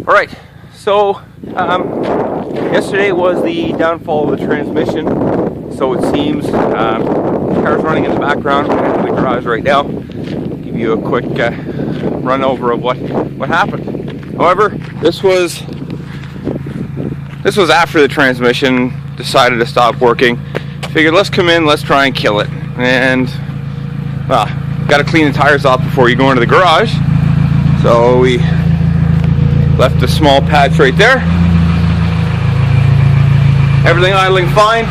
Alright, so yesterday was the downfall of the transmission, so it seems. Car's running in the background in the garage right now. Give you a quick run over of what happened. However, this was after the transmission decided to stop working. Figured, let's come in, let's try and kill it. And well, got to clean the tires off before you go into the garage. So we left a small patch right there. Everything idling fine.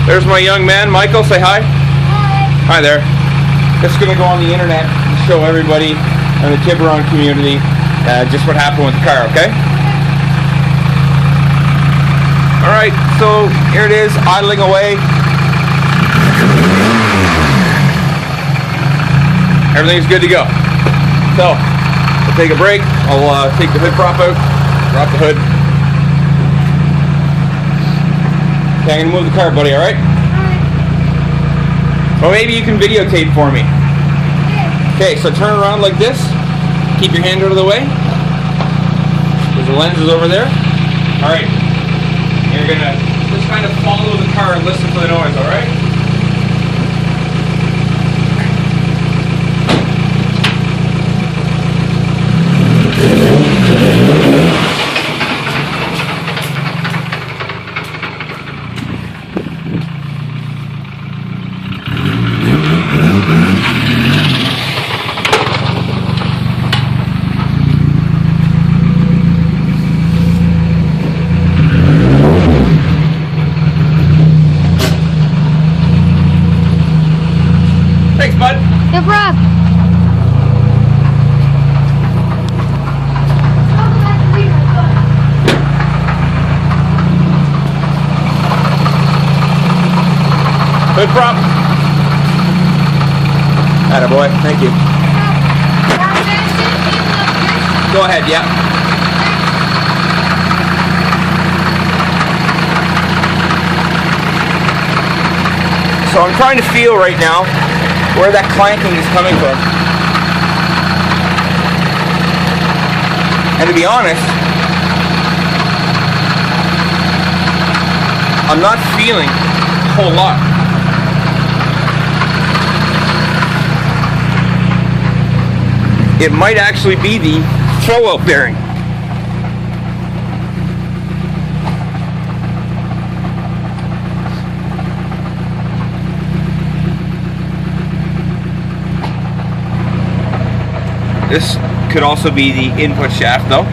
There's my young man, Michael. Say hi. Hi. Hi there. This is going to go on the internet and show everybody in the Tiburon community just what happened with the car, okay? Alright, so here it is, idling away. Everything's good to go. So, we'll take a break. I'll take the hood prop out, drop the hood. Okay, I'm gonna move the car, buddy, alright? Alright. Well, maybe you can videotape for me. Okay, so turn around like this. Keep your hand out of the way. Because the lens is over there. Alright. You're gonna just kind of follow the car and listen for the noise, alright? Thanks, bud. No problem. Hood prop. Attaboy, thank you. Go ahead, yeah. So I'm trying to feel right now where that clanking is coming from. And to be honest, I'm not feeling a whole lot. It might actually be the throwout bearing. This could also be the input shaft though.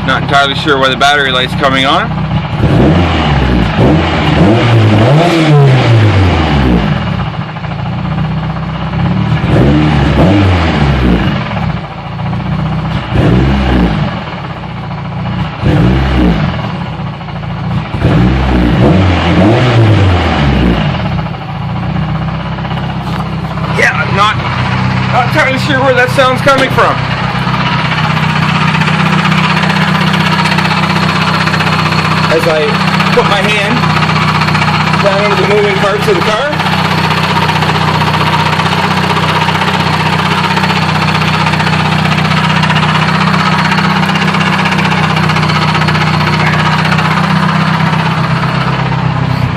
Not entirely sure why the battery light's coming on. Yeah, I'm not entirely sure where that sound's coming from. As I put my hand down into the moving parts of the car.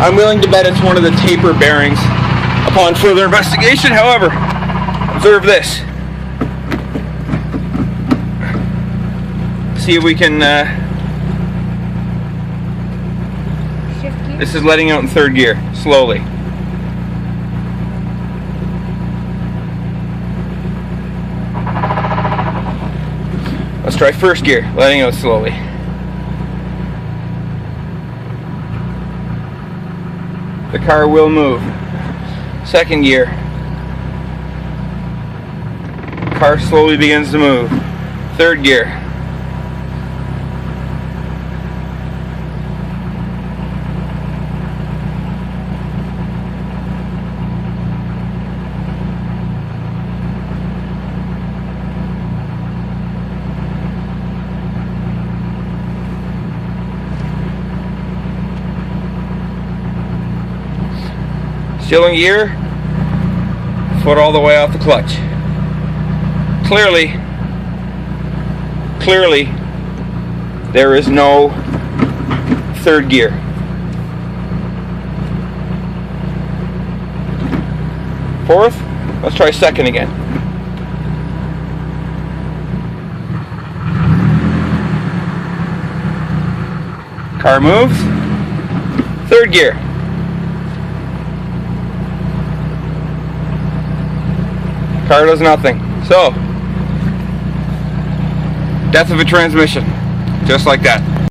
I'm willing to bet it's one of the taper bearings upon further investigation. However, observe this. See if we can this is letting out in third gear, slowly. Let's try first gear, letting out slowly. The car will move. Second gear. Car slowly begins to move. Third gear. Still in gear, foot all the way off the clutch. Clearly, there is no third gear. Fourth, let's try second again. Car moves, third gear. Car does nothing. So, death of a transmission, just like that.